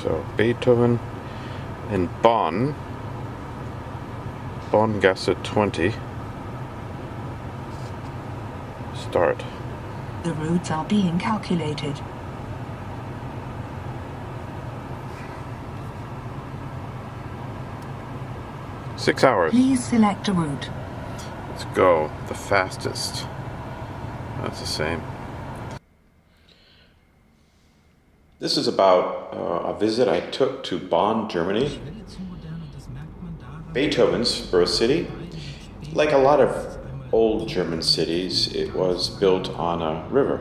So Beethoven in Bonn, Bonngasse 20. Start. The routes are being calculated. Six hours. Please select a route. Let's go. The fastest. That's the same. This is about a visit I took to Bonn, Germany. Beethoven's birth city. Like a lot of old German cities, it was built on a river.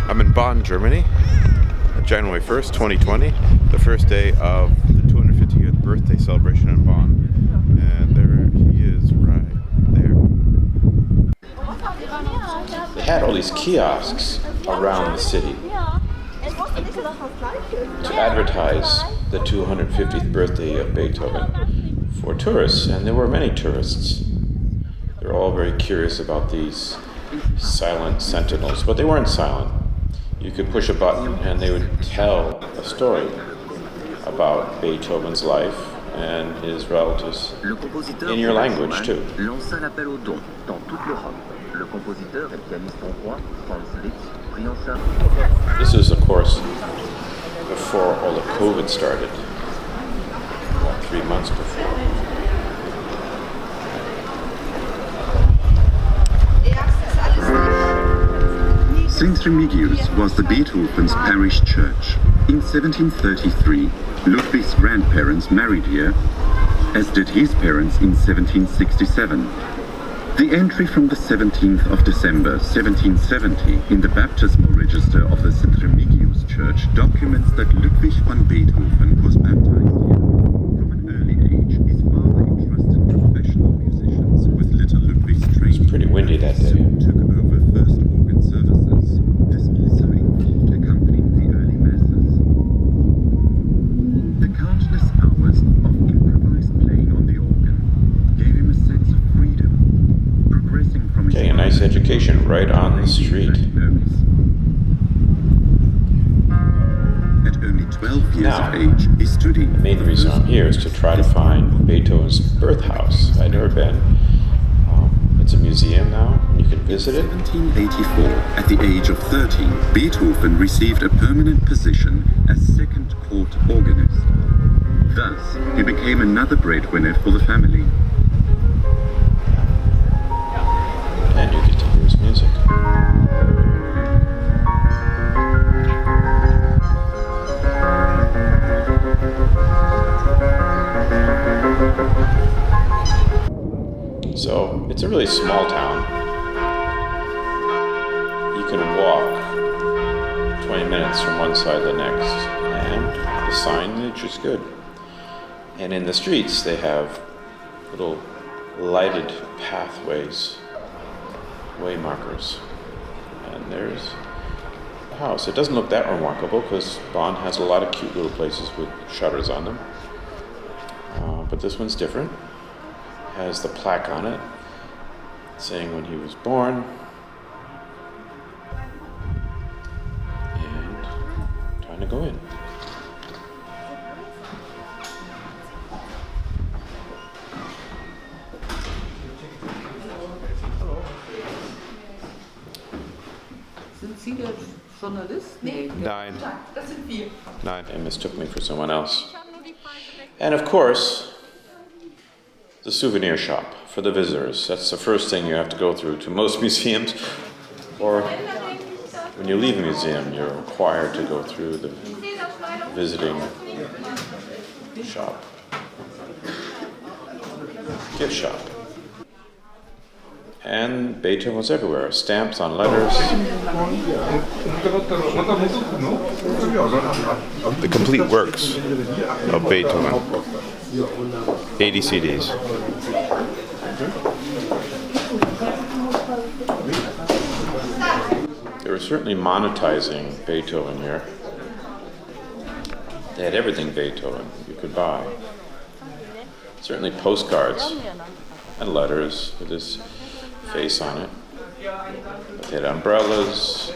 I'm in Bonn, Germany, January 1st, 2020, the first day of the 250th birthday celebration in Bonn. And there he is, right there. They had all these kiosks around the city to advertise the 250th birthday of Beethoven for tourists, and there were many tourists. They were all very curious about these silent sentinels, but they weren't silent. You could push a button and they would tell a story about Beethoven's life and his relatives in your language too. This is, of course, before all the COVID started, about 3 months before. St. Remigius was the Beethoven's parish church. In 1733, Ludwig's grandparents married here, as did his parents in 1767. The entry from the 17th of December 1770 in the baptismal register of the St. Remigius Church documents that Ludwig van Beethoven was baptized here. From an early age, his father entrusted professional musicians with little Ludwig's training. It's pretty windy that day. Took over first organ services. This also involved accompanying the early masses. The countless hours of improvised playing on the organ gave him a sense of freedom, progressing from his Getting a nice education right on the street. At only 12 years of age, he studied. The main reason I'm here is to try to find Beethoven's birth house. I've never been. It's a museum now. You can visit it. 1784, at the age of 13, Beethoven received a permanent position as second court organist. Thus, he became another breadwinner for the family. And you get to hear his music. So, it's a really small town. You can walk 20 minutes from one side to the next, and the signage is good. And in the streets, they have little lighted pathways, way markers. And there's the house. It doesn't look that remarkable because Bonn has a lot of cute little places with shutters on them. But this one's different. Has the plaque on it saying when he was born, and time to go in. Sind Sie der Journalist? Nee. Nein. Das sind wir. Nein, they mistook me for someone else. And of course, the souvenir shop for the visitors. That's the first thing you have to go through to most museums. Or when you leave a museum, you're required to go through the visiting shop. Gift shop. And Beethoven was everywhere. Stamps on letters. The complete works of Beethoven. 80 CDs. They were certainly monetizing Beethoven here. They had everything Beethoven you could buy. Certainly postcards and letters with his face on it. But they had umbrellas,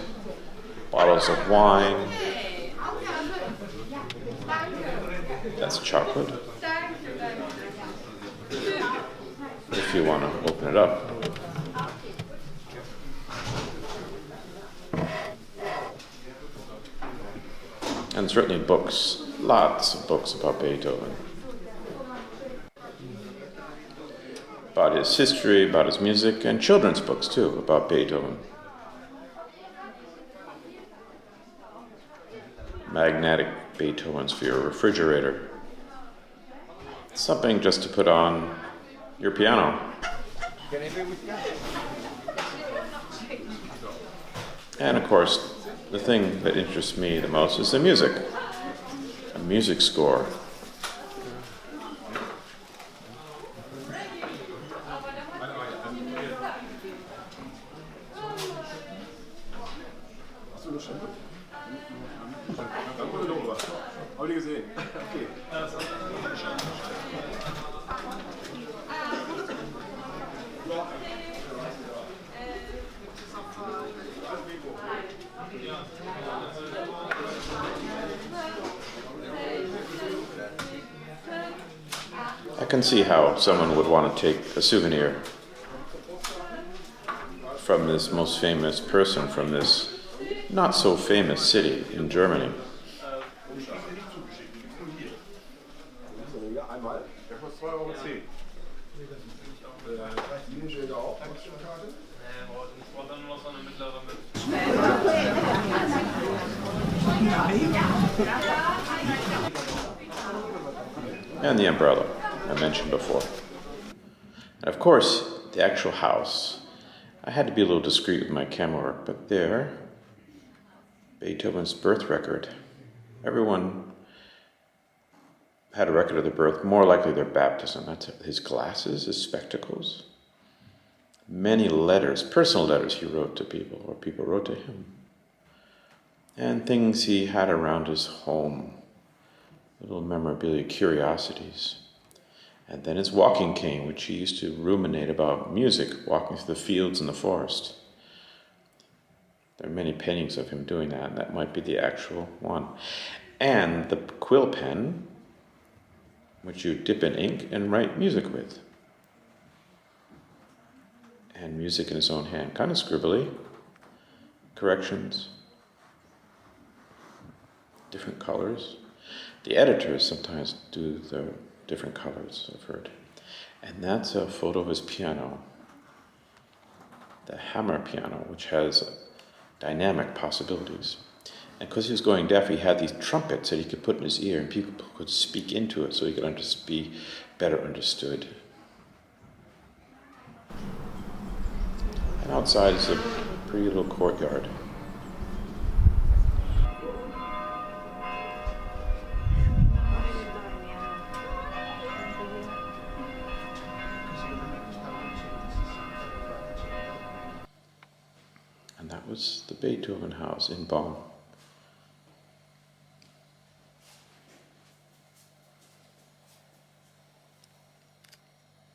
bottles of wine. That's chocolate. If you want to open it up. And certainly books, lots of books about Beethoven. About his history, about his music, and children's books too about Beethoven. Magnetic Beethoven sphere refrigerator. Something just to put on your piano. And of course, the thing that interests me the most is the music. A music score. I can see how someone would want to take a souvenir from this most famous person from this not so famous city in Germany. And the umbrella I mentioned before. And of course, the actual house. I had to be a little discreet with my camera work, but there, Beethoven's birth record. Everyone had a record of their birth, more likely their baptism. That's his glasses, his spectacles. Many letters, personal letters he wrote to people, or people wrote to him. And things he had around his home, little memorabilia, curiosities. And then his walking cane, which he used to ruminate about music, walking through the fields and the forest. There are many paintings of him doing that, and that might be the actual one. And the quill pen, which you dip in ink and write music with. And music in his own hand, kind of scribbly, corrections, different colors. The editors sometimes do the different colors, I've heard. And that's a photo of his piano, the hammer piano, which has dynamic possibilities. And because he was going deaf, he had these trumpets that he could put in his ear, and people could speak into it so he could be better understood. And outside is a pretty little courtyard. And that was the Beethoven house in Bonn.